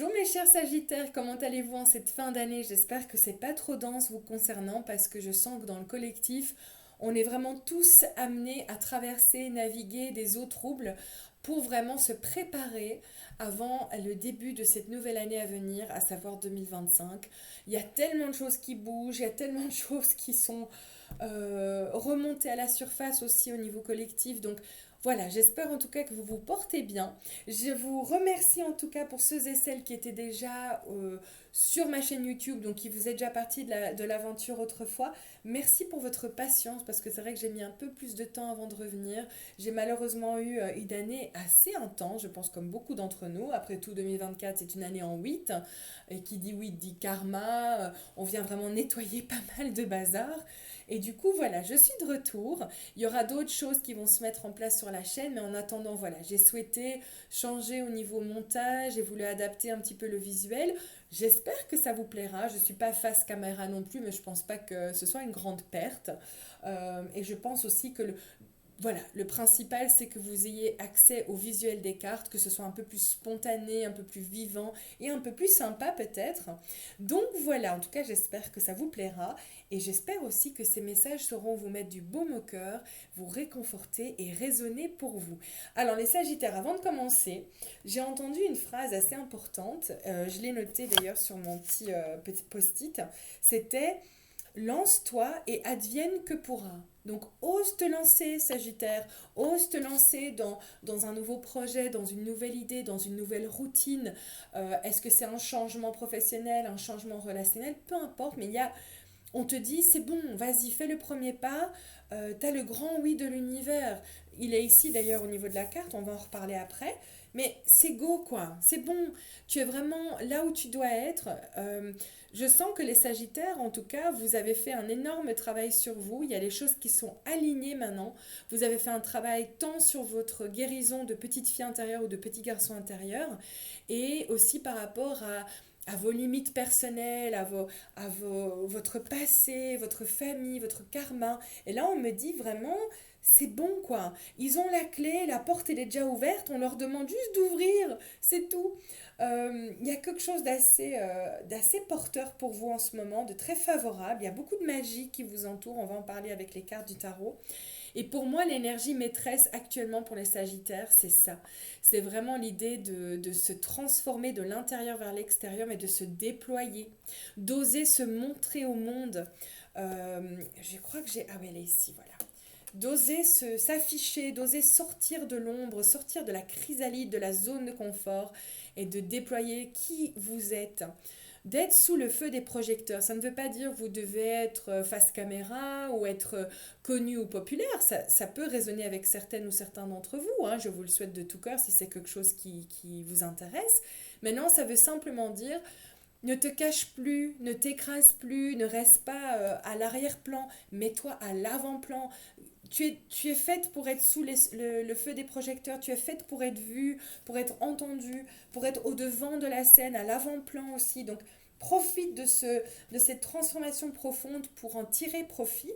Bonjour mes chers Sagittaires, comment allez-vous en cette fin d'année? J'espère que c'est pas trop dense vous concernant parce que je sens que dans le collectif, on est vraiment tous amenés à traverser, naviguer des eaux troubles pour vraiment se préparer avant le début de cette nouvelle année à venir, à savoir 2025. Il y a tellement de choses qui bougent, il y a tellement de choses qui sont remontées à la surface aussi au niveau collectif. Donc voilà, j'espère en tout cas que vous vous portez bien. Je vous remercie en tout cas pour ceux et celles qui étaient déjà sur ma chaîne YouTube, donc qui vous êtes déjà partie de l'aventure autrefois. Merci pour votre patience parce que c'est vrai que j'ai mis un peu plus de temps avant de revenir. J'ai malheureusement eu une année assez intense, je pense comme beaucoup d'entre nous. Après tout, 2024, c'est une année en 8. Et qui dit 8 dit karma. On vient vraiment nettoyer pas mal de bazar. Et du coup, voilà, je suis de retour. Il y aura d'autres choses qui vont se mettre en place sur la chaîne, mais en attendant, voilà, j'ai souhaité changer au niveau montage, j'ai voulu adapter un petit peu le visuel. J'espère que ça vous plaira. Je ne suis pas face caméra non plus, mais je ne pense pas que ce soit une grande perte. Et je pense aussi que voilà, le principal, c'est que vous ayez accès au visuel des cartes, que ce soit un peu plus spontané, un peu plus vivant et un peu plus sympa peut-être. Donc voilà, en tout cas, j'espère que ça vous plaira et j'espère aussi que ces messages sauront vous mettre du baume au cœur, vous réconforter et résonner pour vous. Alors les Sagittaires, avant de commencer, j'ai entendu une phrase assez importante, je l'ai notée d'ailleurs sur mon petit post-it, c'était lance-toi et advienne que pourra. Donc, ose te lancer, Sagittaire, ose te lancer dans un nouveau projet, dans une nouvelle idée, dans une nouvelle routine. Est-ce que c'est un changement professionnel, un changement relationnel? Peu importe, mais on te dit, c'est bon, vas-y, fais le premier pas. T'as le grand oui de l'univers. Il est ici d'ailleurs au niveau de la carte, on va en reparler après. Mais c'est go quoi, c'est bon. Tu es vraiment là où tu dois être. Je sens que les Sagittaires, en tout cas, vous avez fait un énorme travail sur vous. Il y a des choses qui sont alignées maintenant. Vous avez fait un travail tant sur votre guérison de petite fille intérieure ou de petit garçon intérieur, et aussi par rapport à vos limites personnelles, votre passé, votre famille, votre karma. Et là, on me dit vraiment, c'est bon quoi. Ils ont la clé, la porte elle est déjà ouverte, on leur demande juste d'ouvrir, c'est tout. Il y a quelque chose d'assez porteur pour vous en ce moment, de très favorable. Il y a beaucoup de magie qui vous entoure, on va en parler avec les cartes du tarot. Et pour moi, l'énergie maîtresse actuellement pour les Sagittaires, c'est ça. C'est vraiment l'idée de se transformer de l'intérieur vers l'extérieur, mais de se déployer, d'oser se montrer au monde. Je crois que j'ai... Ah oui, elle est ici, voilà. D'oser s'afficher, d'oser sortir de l'ombre, sortir de la chrysalide, de la zone de confort et de déployer qui vous êtes, d'être sous le feu des projecteurs. Ça ne veut pas dire que vous devez être face caméra ou être connu ou populaire. Ça peut résonner avec certaines ou certains d'entre vous. Hein. Je vous le souhaite de tout cœur si c'est quelque chose qui vous intéresse. Maintenant, ça veut simplement dire ne te cache plus, ne t'écrase plus, ne reste pas à l'arrière-plan, mets-toi à l'avant-plan. Tu es faite pour être sous le feu des projecteurs, tu es faite pour être vue, pour être entendue, pour être au devant de la scène, à l'avant-plan aussi. Donc profite de cette transformation profonde pour en tirer profit.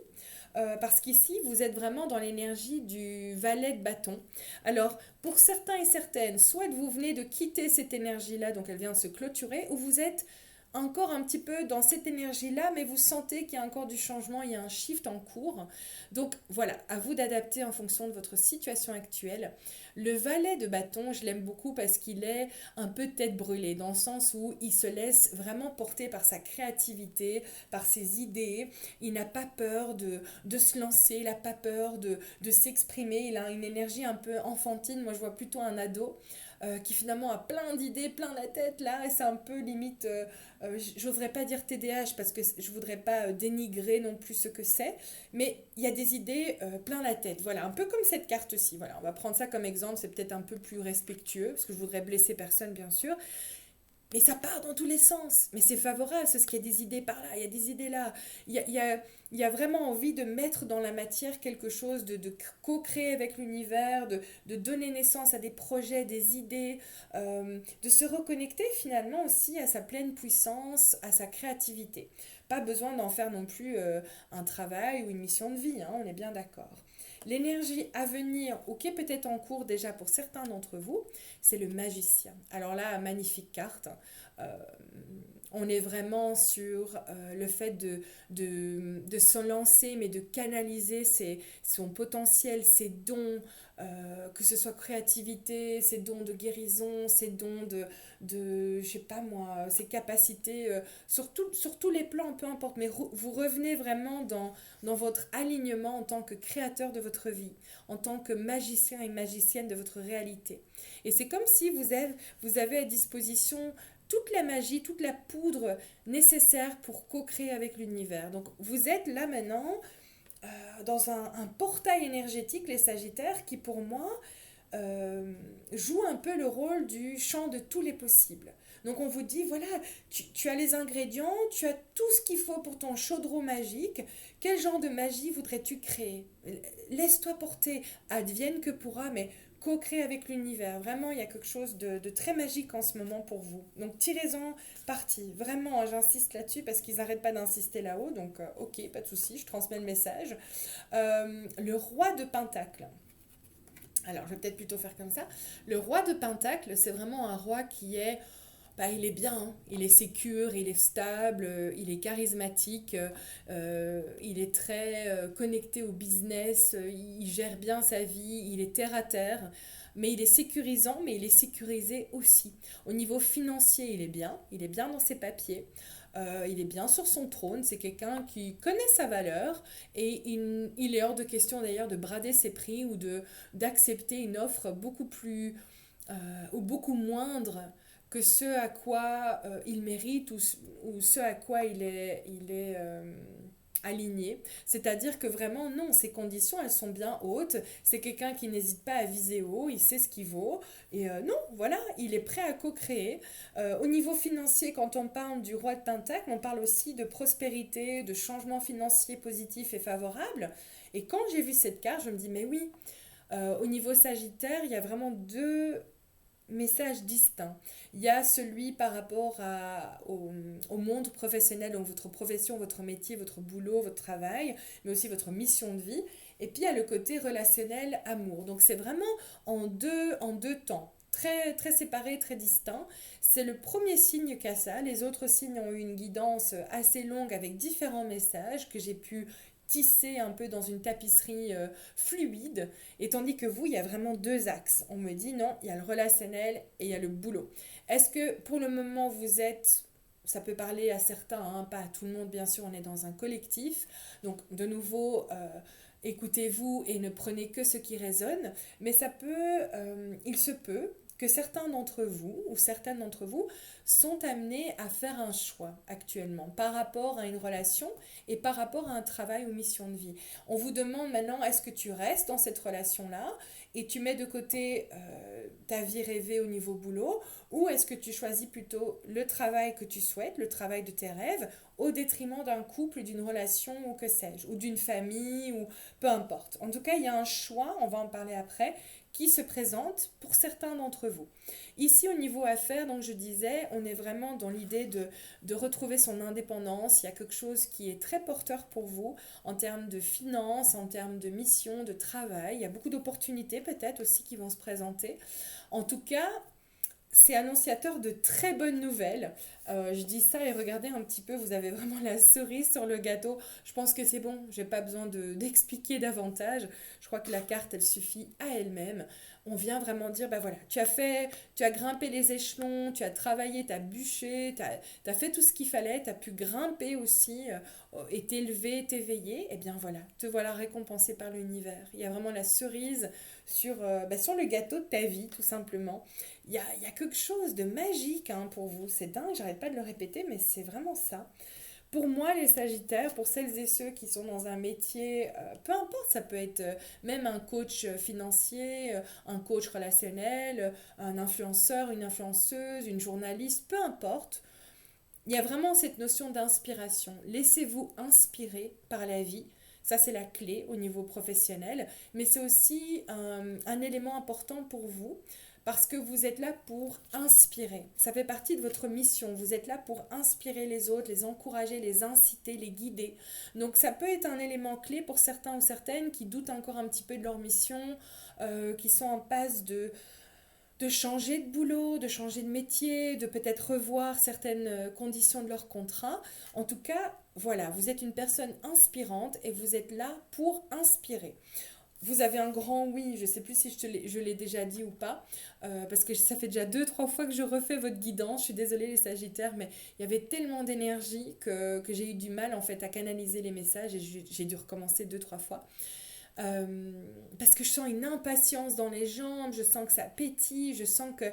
Parce qu'ici, vous êtes vraiment dans l'énergie du valet de bâton. Alors, pour certains et certaines, soit vous venez de quitter cette énergie-là, donc elle vient de se clôturer, ou vous êtes encore un petit peu dans cette énergie-là, mais vous sentez qu'il y a encore du changement, il y a un shift en cours. Donc voilà, à vous d'adapter en fonction de votre situation actuelle. Le valet de bâton, je l'aime beaucoup parce qu'il est un peu tête brûlée, dans le sens où il se laisse vraiment porter par sa créativité, par ses idées. Il n'a pas peur de se lancer, il n'a pas peur de s'exprimer. Il a une énergie un peu enfantine. Moi, je vois plutôt un ado qui finalement a plein d'idées, plein la tête là, et c'est un peu limite, j'oserais pas dire TDAH parce que je voudrais pas dénigrer non plus ce que c'est, mais il y a des idées plein la tête, voilà, un peu comme cette carte-ci, voilà, on va prendre ça comme exemple, c'est peut-être un peu plus respectueux, parce que je voudrais blesser personne bien sûr, mais ça part dans tous les sens. Mais c'est favorable, c'est ce qu'il y a des idées par là, il y a des idées là. Il y a vraiment envie de mettre dans la matière quelque chose, de co-créer avec l'univers, de donner naissance à des projets, des idées, de se reconnecter finalement aussi à sa pleine puissance, à sa créativité. Pas besoin d'en faire non plus un travail ou une mission de vie, hein, on est bien d'accord. L'énergie à venir, ou qui est peut-être en cours déjà pour certains d'entre vous, c'est le magicien. Alors là, magnifique carte. Euh, on est vraiment sur le fait de se lancer, mais de canaliser son potentiel, ses dons, que ce soit créativité, ses dons de guérison, ses dons je sais pas moi, ses capacités, sur tous les plans, peu importe, mais vous revenez vraiment dans votre alignement en tant que créateur de votre vie, en tant que magicien et magicienne de votre réalité. Et c'est comme si vous avez à disposition toute la magie, toute la poudre nécessaire pour co-créer avec l'univers. Donc vous êtes là maintenant dans un portail énergétique, les Sagittaires, qui pour moi joue un peu le rôle du champ de tous les possibles. Donc on vous dit, voilà, tu as les ingrédients, tu as tout ce qu'il faut pour ton chaudron magique. Quel genre de magie voudrais-tu créer? Laisse-toi porter, advienne que pourra, mais co-créer avec l'univers. Vraiment, il y a quelque chose de très magique en ce moment pour vous. Donc tirez-en parti. Vraiment, hein, j'insiste là-dessus parce qu'ils n'arrêtent pas d'insister là-haut. Donc ok, pas de souci, je transmets le message. Le roi de Pentacle. Alors, je vais peut-être plutôt faire comme ça. Le roi de Pentacle, c'est vraiment un roi qui est... Bah, il est bien, hein. Il est sécure, il est stable, il est charismatique, il est très connecté au business, il gère bien sa vie, il est terre à terre, mais il est sécurisant, mais il est sécurisé aussi. Au niveau financier, il est bien dans ses papiers. Il est bien sur son trône, c'est quelqu'un qui connaît sa valeur et il est hors de question d'ailleurs de brader ses prix ou d'accepter une offre beaucoup plus ou beaucoup moindre que ce à quoi il mérite ou ce à quoi il est aligné. C'est-à-dire que vraiment, non, ses conditions, elles sont bien hautes. C'est quelqu'un qui n'hésite pas à viser haut, il sait ce qu'il vaut. Et non, voilà, il est prêt à co-créer. Au niveau financier, quand on parle du roi de Pentacle, on parle aussi de prospérité, de changement financier positif et favorable. Et quand j'ai vu cette carte, je me dis, mais oui, au niveau Sagittaire, il y a vraiment deux messages distincts. Il y a celui par rapport au monde professionnel, donc votre profession, votre métier, votre boulot, votre travail, mais aussi votre mission de vie. Et puis il y a le côté relationnel, amour. Donc c'est vraiment en deux temps. Très, très séparés, très distincts. C'est le premier signe qu'a ça. Les autres signes ont eu une guidance assez longue avec différents messages que j'ai pu tisser un peu dans une tapisserie fluide. Et tandis que vous, il y a vraiment deux axes. On me dit non, il y a le relationnel et il y a le boulot. Est-ce que pour le moment vous êtes, ça peut parler à certains, hein, pas à tout le monde bien sûr, on est dans un collectif. Donc de nouveau, écoutez-vous et ne prenez que ce qui résonne. Mais il se peut que certains d'entre vous ou certaines d'entre vous sont amenés à faire un choix actuellement par rapport à une relation et par rapport à un travail ou mission de vie. On vous demande maintenant, est-ce que tu restes dans cette relation-là et tu mets de côté ta vie rêvée au niveau boulot, ou est-ce que tu choisis plutôt le travail que tu souhaites, le travail de tes rêves, au détriment d'un couple, d'une relation ou que sais-je, ou d'une famille, ou peu importe. En tout cas, il y a un choix, on va en parler après, qui se présente pour certains d'entre vous. Ici, au niveau affaires, donc je disais, on est vraiment dans l'idée de retrouver son indépendance. Il y a quelque chose qui est très porteur pour vous en termes de finances, en termes de mission, de travail. Il y a beaucoup d'opportunités peut-être aussi qui vont se présenter. En tout cas, c'est annonciateur de très bonnes nouvelles. Je dis ça et regardez un petit peu, vous avez vraiment la cerise sur le gâteau. Je pense que c'est bon, j'ai pas besoin d'expliquer davantage. Je crois que la carte, elle suffit à elle-même. On vient vraiment dire, bah voilà, tu as grimpé les échelons, tu as travaillé, tu as bûché, tu as fait tout ce qu'il fallait, tu as pu grimper aussi et t'élever, t'éveiller. Et bien voilà, te voilà récompensé par l'univers. Il y a vraiment la cerise sur le gâteau de ta vie, tout simplement. Il y a quelque chose de magique hein, pour vous. C'est dingue, j'arrête pas de le répéter, mais c'est vraiment ça. Pour moi, les Sagittaires, pour celles et ceux qui sont dans un métier, peu importe, ça peut être même un coach financier, un coach relationnel, un influenceur, une influenceuse, une journaliste, peu importe. Il y a vraiment cette notion d'inspiration. Laissez-vous inspirer par la vie. Ça, c'est la clé au niveau professionnel. Mais c'est aussi un élément important pour vous parce que vous êtes là pour inspirer. Ça fait partie de votre mission. Vous êtes là pour inspirer les autres, les encourager, les inciter, les guider. Donc ça peut être un élément clé pour certains ou certaines qui doutent encore un petit peu de leur mission, qui sont en passe de changer de boulot, de changer de métier, de peut-être revoir certaines conditions de leur contrat. En tout cas, voilà, vous êtes une personne inspirante et vous êtes là pour inspirer. Vous avez un grand oui, je ne sais plus si je l'ai déjà dit ou pas, parce que ça fait déjà 2, 3 fois que je refais votre guidance. Je suis désolée les Sagittaires, mais il y avait tellement d'énergie que j'ai eu du mal en fait à canaliser les messages et j'ai dû recommencer 2, 3 fois. Parce que je sens une impatience dans les jambes, je sens que ça pétille, je sens que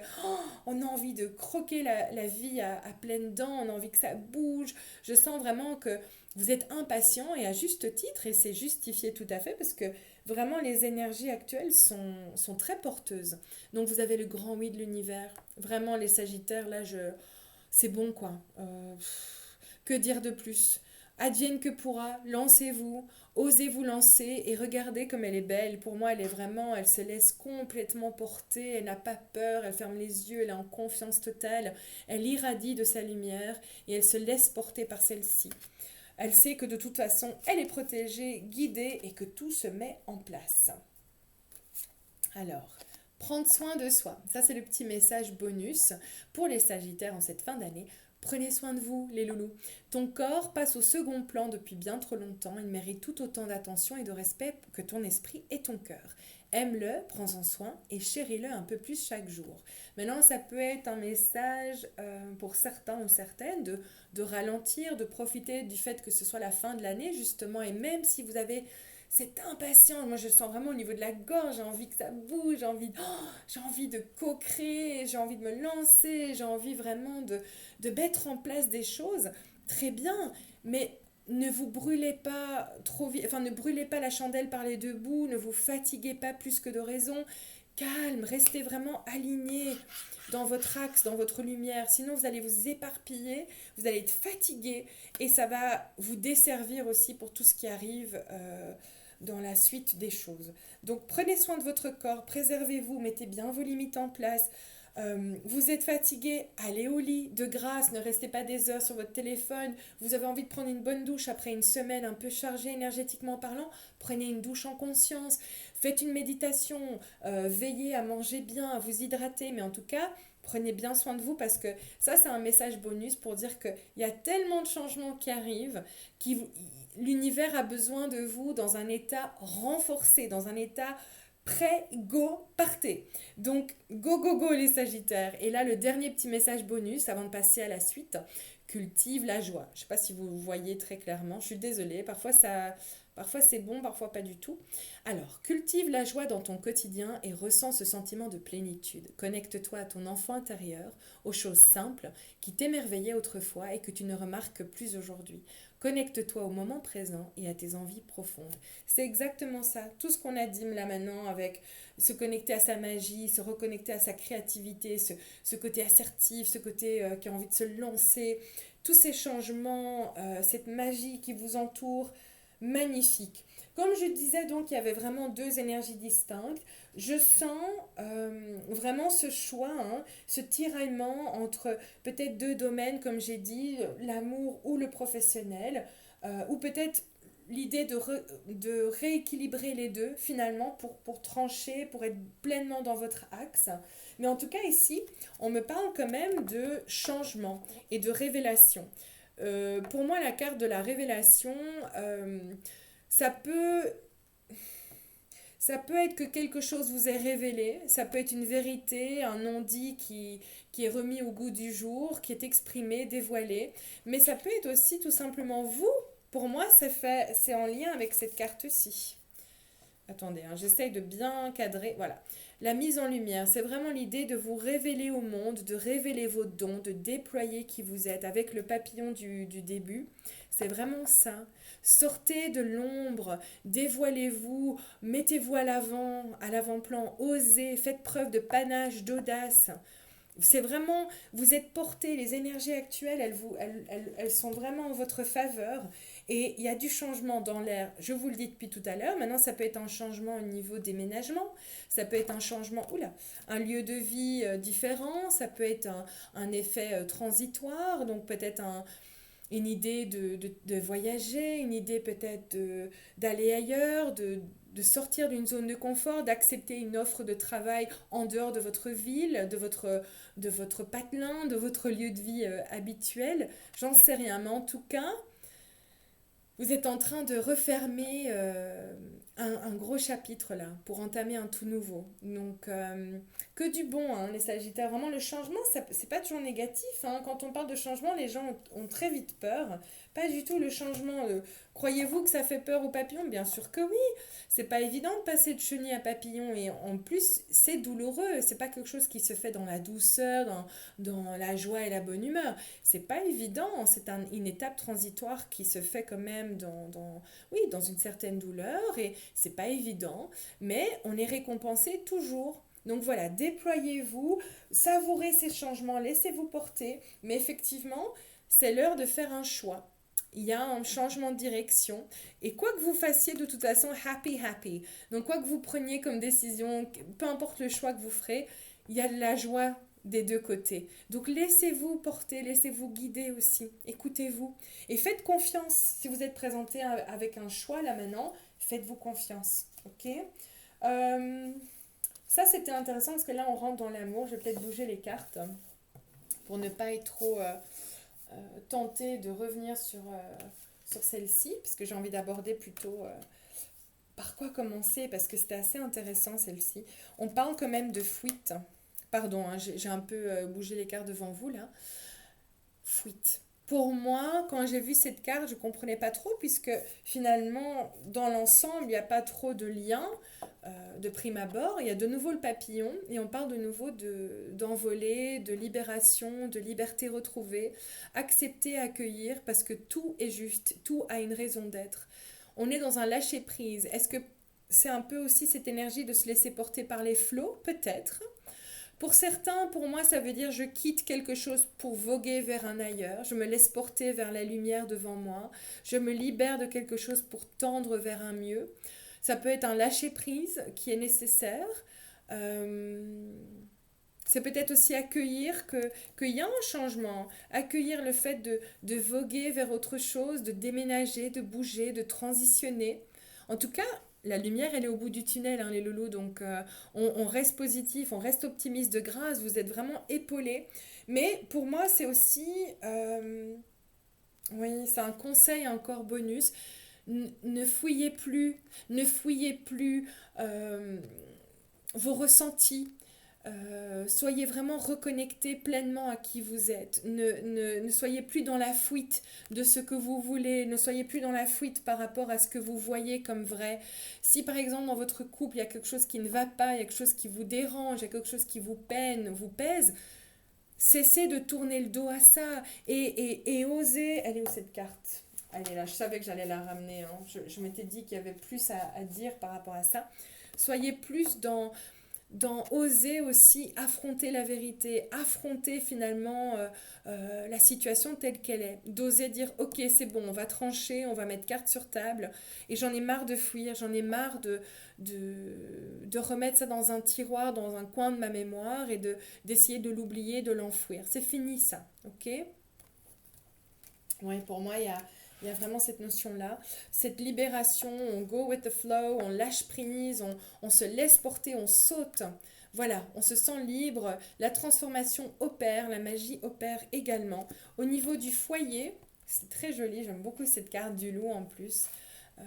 on a envie de croquer la vie à pleines dents, on a envie que ça bouge. Je sens vraiment que vous êtes impatient et à juste titre, et c'est justifié tout à fait parce que vraiment les énergies actuelles sont très porteuses. Donc vous avez le grand oui de l'univers. Vraiment les Sagittaires, là, c'est bon quoi. Que dire de plus? Advienne que pourra, lancez-vous, osez vous lancer et regardez comme elle est belle. Pour moi, elle se laisse complètement porter, elle n'a pas peur, elle ferme les yeux, elle est en confiance totale, elle irradie de sa lumière et elle se laisse porter par celle-ci. Elle sait que de toute façon, elle est protégée, guidée et que tout se met en place. Alors, prendre soin de soi. Ça, c'est le petit message bonus pour les Sagittaires en cette fin d'année. Prenez soin de vous, les loulous. Ton corps passe au second plan depuis bien trop longtemps. Il mérite tout autant d'attention et de respect que ton esprit et ton cœur. Aime-le, prends-en soin et chéris-le un peu plus chaque jour. Maintenant, ça peut être un message pour certains ou certaines de ralentir, de profiter du fait que ce soit la fin de l'année, justement. Et même si vous avez cette impatience, moi je sens vraiment au niveau de la gorge, j'ai envie que ça bouge, j'ai envie de co-créer, j'ai envie de me lancer, j'ai envie vraiment de mettre en place des choses. Très bien, mais ne vous brûlez pas trop vite, enfin ne brûlez pas la chandelle par les deux bouts, ne vous fatiguez pas plus que de raison. Calme, restez vraiment aligné dans votre axe, dans votre lumière. Sinon, vous allez vous éparpiller, vous allez être fatigué et ça va vous desservir aussi pour tout ce qui arrive dans la suite des choses. Donc, prenez soin de votre corps, préservez-vous, mettez bien vos limites en place. Vous êtes fatigué, allez au lit, de grâce, ne restez pas des heures sur votre téléphone. Vous avez envie de prendre une bonne douche après une semaine un peu chargée énergétiquement parlant, prenez une douche en conscience, faites une méditation, veillez à manger bien, à vous hydrater, mais en tout cas, prenez bien soin de vous parce que ça, c'est un message bonus pour dire qu'il y a tellement de changements qui arrivent, l'univers a besoin de vous dans un état renforcé, dans un état prêt, go, partez. Donc, go, go, go les Sagittaires. Et là, le dernier petit message bonus avant de passer à la suite, cultive la joie. Je ne sais pas si vous voyez très clairement, je suis désolée, parfois c'est bon, parfois pas du tout. Alors, cultive la joie dans ton quotidien et ressens ce sentiment de plénitude. Connecte-toi à ton enfant intérieur, aux choses simples qui t'émerveillaient autrefois et que tu ne remarques plus aujourd'hui. Connecte-toi au moment présent et à tes envies profondes. C'est exactement ça. Tout ce qu'on a dit là maintenant avec se connecter à sa magie, se reconnecter à sa créativité, ce côté assertif, ce côté qui a envie de se lancer, tous ces changements, cette magie qui vous entoure, magnifique. Comme je disais donc, il y avait vraiment deux énergies distinctes. Je sens vraiment ce choix, hein, ce tiraillement entre peut-être deux domaines, comme j'ai dit, l'amour ou le professionnel, ou peut-être l'idée de rééquilibrer les deux finalement pour trancher, pour être pleinement dans votre axe. Mais en tout cas ici, on me parle quand même de changement et de révélation. Pour moi, la carte de la révélation, ça peut, ça peut être que quelque chose vous est révélé, ça peut être une vérité, un non-dit qui est remis au goût du jour, qui est exprimé, dévoilé, mais ça peut être aussi tout simplement vous. Pour moi, c'est en lien avec cette carte-ci. Attendez, hein, j'essaye de bien cadrer. Voilà. La mise en lumière, c'est vraiment l'idée de vous révéler au monde, de révéler vos dons, de déployer qui vous êtes avec le papillon du début. C'est vraiment ça. Sortez de l'ombre, dévoilez-vous, mettez-vous à l'avant-plan, osez, faites preuve de panache, d'audace. C'est vraiment, vous êtes porté, les énergies actuelles, elles sont vraiment en votre faveur. Et il y a du changement dans l'air, je vous le dis depuis tout à l'heure. Maintenant, ça peut être un changement au niveau déménagement, ça peut être un changement, oula, un lieu de vie différent, ça peut être un effet transitoire, donc peut-être une idée de voyager, une idée peut-être d'aller ailleurs, de sortir d'une zone de confort, d'accepter une offre de travail en dehors de votre ville, de votre patelin, de votre lieu de vie habituel. J'en sais rien, mais en tout cas, vous êtes en train de refermer un gros chapitre là, pour entamer un tout nouveau. Donc, que du bon, hein, les Sagittaires. Vraiment, le changement, c'est pas toujours négatif, hein. Quand on parle de changement, les gens ont très vite peur. Pas du tout le changement. Croyez-vous que ça fait peur aux papillons? Bien sûr que oui. C'est pas évident de passer de chenille à papillon. Et en plus, c'est douloureux. C'est pas quelque chose qui se fait dans la douceur, dans la joie et la bonne humeur. C'est pas évident, c'est une étape transitoire qui se fait quand même oui, dans une certaine douleur et c'est pas évident, mais on est récompensé toujours. Donc voilà, déployez-vous, savourez ces changements, laissez-vous porter, mais effectivement, c'est l'heure de faire un choix. Il y a un changement de direction et quoi que vous fassiez, de toute façon, happy, happy. Donc quoi que vous preniez comme décision, peu importe le choix que vous ferez, il y a de la joie des deux côtés. Donc laissez-vous porter, laissez-vous guider aussi. Écoutez-vous. Et faites confiance. Si vous êtes présenté avec un choix là maintenant, faites-vous confiance. Ok. Euh, Ça c'était intéressant parce que là on rentre dans l'amour. Je vais peut-être bouger les cartes pour ne pas être trop tentée de revenir sur celle-ci, parce que j'ai envie d'aborder plutôt par quoi commencer, parce que c'était assez intéressant celle-ci. On parle quand même de fuite. Pardon, hein, j'ai un peu bougé les cartes devant vous là. Fuite. Pour moi, quand j'ai vu cette carte, je ne comprenais pas trop, puisque finalement, dans l'ensemble, il n'y a pas trop de lien de prime abord. Il y a de nouveau le papillon, et on parle de nouveau d'envolée, de libération, de liberté retrouvée. Accepter, accueillir, parce que tout est juste, tout a une raison d'être. On est dans un lâcher-prise. Est-ce que c'est un peu aussi cette énergie de se laisser porter par les flots? Peut-être. Pour certains, pour moi, ça veut dire je quitte quelque chose pour voguer vers un ailleurs, je me laisse porter vers la lumière devant moi, je me libère de quelque chose pour tendre vers un mieux. Ça peut être un lâcher-prise qui est nécessaire. Euh, c'est peut-être aussi accueillir qu'il y a un changement, accueillir le fait de voguer vers autre chose, de déménager, de bouger, de transitionner. En tout cas, la lumière, elle est au bout du tunnel, hein, les loulous. Donc, on reste positif, on reste optimiste de grâce. Vous êtes vraiment épaulés. Mais pour moi, c'est aussi, oui, c'est un conseil encore bonus. Ne fouillez plus, ne fouillez plus vos ressentis. Soyez vraiment reconnectés pleinement à qui vous êtes. Ne soyez plus dans la fuite de ce que vous voulez. Ne soyez plus dans la fuite par rapport à ce que vous voyez comme vrai. Si par exemple dans votre couple, il y a quelque chose qui ne va pas, il y a quelque chose qui vous dérange, il y a quelque chose qui vous peine, vous pèse, cessez de tourner le dos à ça et osez... Elle est où cette carte? Elle est là, je savais que j'allais la ramener, hein. Je m'étais dit qu'il y avait plus à dire par rapport à ça. Soyez plus dans oser aussi affronter la vérité, affronter finalement la situation telle qu'elle est, d'oser dire ok c'est bon, on va trancher, on va mettre carte sur table, et j'en ai marre de fuir, j'en ai marre de remettre ça dans un tiroir, dans un coin de ma mémoire et d'essayer de l'oublier, de l'enfouir. C'est fini ça, ok? Ouais, pour moi il y a vraiment cette notion-là, cette libération, on go with the flow, on lâche prise, on se laisse porter, on saute. Voilà, on se sent libre, la transformation opère, la magie opère également. Au niveau du foyer, c'est très joli, j'aime beaucoup cette carte du loup en plus. Euh,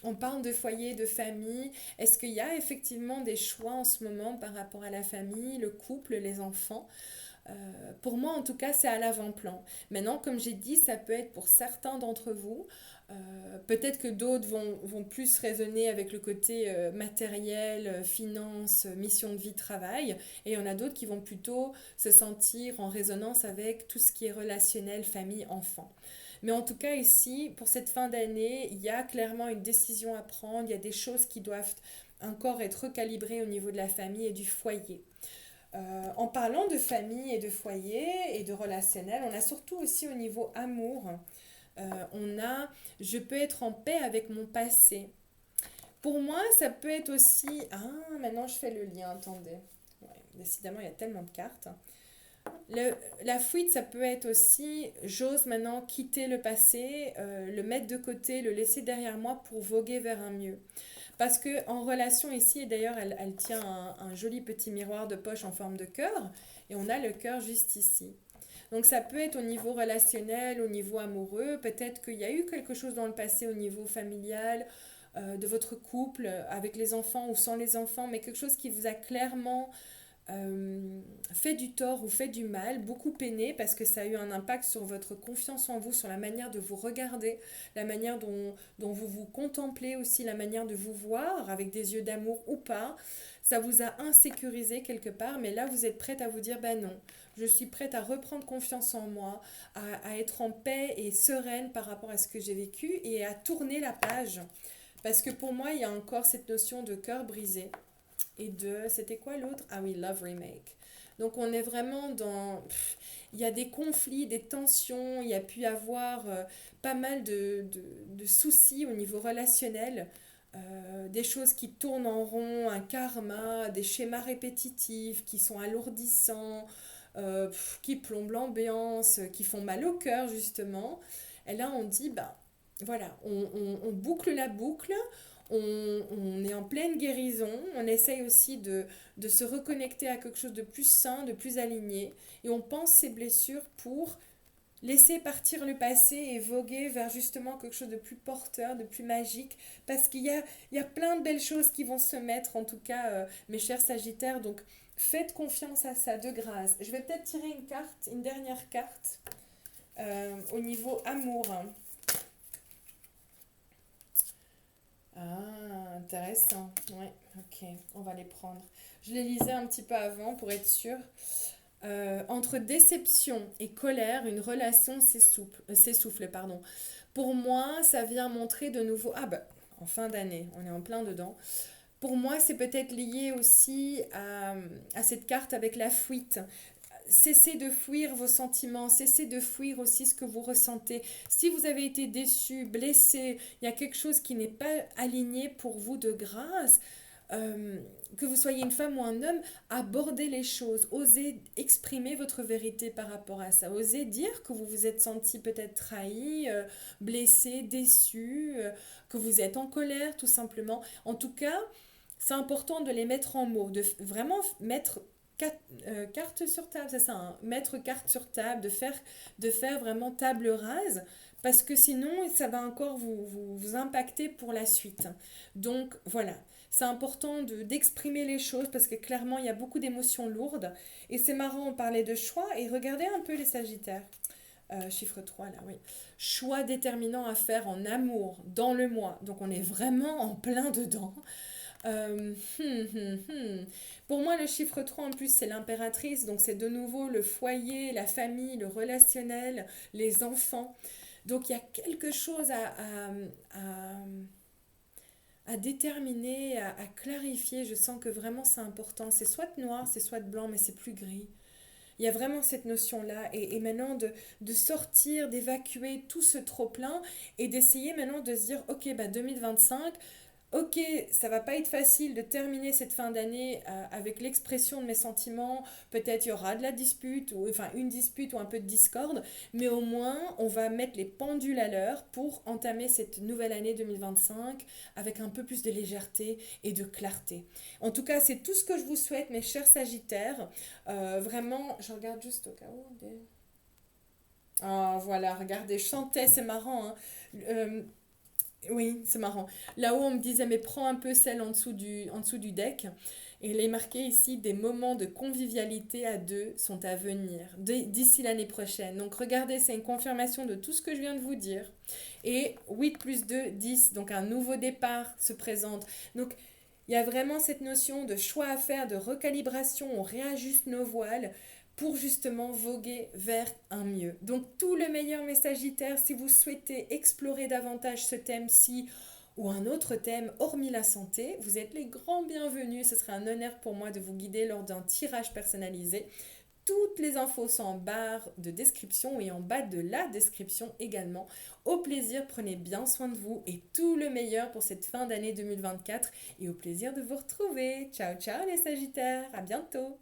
on parle de foyer, de famille. Est-ce qu'il y a effectivement des choix en ce moment par rapport à la famille, le couple, les enfants? Pour moi, en tout cas, c'est à l'avant-plan. Maintenant, comme j'ai dit, ça peut être pour certains d'entre vous. Peut-être que d'autres vont plus raisonner avec le côté matériel, finance, mission de vie, travail. Et il y en a d'autres qui vont plutôt se sentir en résonance avec tout ce qui est relationnel, famille, enfant. Mais en tout cas, ici, pour cette fin d'année, il y a clairement une décision à prendre. Il y a des choses qui doivent encore être recalibrées au niveau de la famille et du foyer. En parlant de famille et de foyer et de relationnel, on a surtout aussi au niveau amour, on a je peux être en paix avec mon passé. Pour moi, ça peut être aussi... Ah, maintenant je fais le lien, attendez. Ouais, décidément, il y a tellement de cartes. La fuite, ça peut être aussi, j'ose maintenant quitter le passé, le mettre de côté, le laisser derrière moi pour voguer vers un mieux. Parce que en relation ici, et d'ailleurs elle tient un joli petit miroir de poche en forme de cœur, et on a le cœur juste ici. Donc ça peut être au niveau relationnel, au niveau amoureux, peut-être qu'il y a eu quelque chose dans le passé au niveau familial, de votre couple, avec les enfants ou sans les enfants, mais quelque chose qui vous a clairement fait du tort ou fait du mal, beaucoup peiné parce que ça a eu un impact sur votre confiance en vous, sur la manière de vous regarder, la manière dont vous vous contemplez aussi, la manière de vous voir avec des yeux d'amour ou pas. Ça vous a insécurisé quelque part, mais là vous êtes prête à vous dire ben non, je suis prête à reprendre confiance en moi, à être en paix et sereine par rapport à ce que j'ai vécu et à tourner la page. Parce que pour moi, il y a encore cette notion de cœur brisé et de... C'était quoi l'autre? Ah oui, Love Remake. Donc on est vraiment dans... Il y a des conflits, des tensions, il y a pu y avoir pas mal de soucis au niveau relationnel, des choses qui tournent en rond, un karma, des schémas répétitifs qui sont alourdissants, qui plombent l'ambiance, qui font mal au cœur justement. Et là on dit, bah voilà, on boucle la boucle, on est en pleine guérison, on essaye aussi de se reconnecter à quelque chose de plus sain, de plus aligné, et on pense ces blessures pour laisser partir le passé et voguer vers justement quelque chose de plus porteur, de plus magique, parce il y a plein de belles choses qui vont se mettre, en tout cas, mes chers Sagittaires, donc faites confiance à ça, de grâce. Je vais peut-être tirer une carte, une dernière carte, au niveau amour. Ah, intéressant. Ouais, ok, on va les prendre. Je les lisais un petit peu avant pour être sûre. Entre déception et colère, une relation s'essouffle, pardon. Pour moi, ça vient montrer de nouveau... Ah bah, en fin d'année, on est en plein dedans. Pour moi, c'est peut-être lié aussi à cette carte avec la fuite. Cessez de fuir vos sentiments, cessez de fuir aussi ce que vous ressentez. Si vous avez été déçu, blessé, il y a quelque chose qui n'est pas aligné pour vous de grâce, que vous soyez une femme ou un homme, abordez les choses, osez exprimer votre vérité par rapport à ça, osez dire que vous vous êtes senti peut-être trahi, blessé, déçu, que vous êtes en colère tout simplement. En tout cas, c'est important de les mettre en mots, de vraiment mettre carte sur table, c'est ça, hein, mettre carte sur table, de faire vraiment table rase, parce que sinon, ça va encore vous impacter pour la suite. Donc voilà, c'est important d'exprimer les choses, parce que clairement, il y a beaucoup d'émotions lourdes, et c'est marrant, on parlait de choix, et regardez un peu les Sagittaires. Chiffre 3 là, oui. Choix déterminant à faire en amour, dans le mois. Donc on est vraiment en plein dedans. Euh, hum, Pour moi, le chiffre 3 en plus, c'est l'impératrice. Donc, c'est de nouveau le foyer, la famille, le relationnel, les enfants. Donc, il y a quelque chose à déterminer, à clarifier. Je sens que vraiment c'est important. C'est soit noir, c'est soit blanc, mais c'est plus gris. Il y a vraiment cette notion-là. Et maintenant, de sortir, d'évacuer tout ce trop-plein et d'essayer maintenant de se dire, ok, bah 2025, ok, ça va pas être facile de terminer cette fin d'année avec l'expression de mes sentiments. Peut-être il y aura de la dispute, ou enfin une dispute ou un peu de discorde, mais au moins on va mettre les pendules à l'heure pour entamer cette nouvelle année 2025 avec un peu plus de légèreté et de clarté. En tout cas, c'est tout ce que je vous souhaite, mes chers Sagittaires. Vraiment, je regarde juste au cas où. Ah, voilà, regardez, je chantais, c'est marrant, hein. Euh, oui, c'est marrant. Là-haut, on me disait, mais prends un peu celle en dessous du deck. Et il est marqué ici, des moments de convivialité à deux sont à venir d'ici l'année prochaine. Donc regardez, c'est une confirmation de tout ce que je viens de vous dire. Et 8 plus 2, 10. Donc un nouveau départ se présente. Donc il y a vraiment cette notion de choix à faire, de recalibration. On réajuste nos voiles pour justement voguer vers un mieux. Donc tout le meilleur mes Sagittaires, si vous souhaitez explorer davantage ce thème-ci, ou un autre thème hormis la santé, vous êtes les grands bienvenus. Ce serait un honneur pour moi de vous guider lors d'un tirage personnalisé. Toutes les infos sont en barre de description et en bas de la description également. Au plaisir, prenez bien soin de vous et tout le meilleur pour cette fin d'année 2024 et au plaisir de vous retrouver. Ciao ciao les Sagittaires, à bientôt.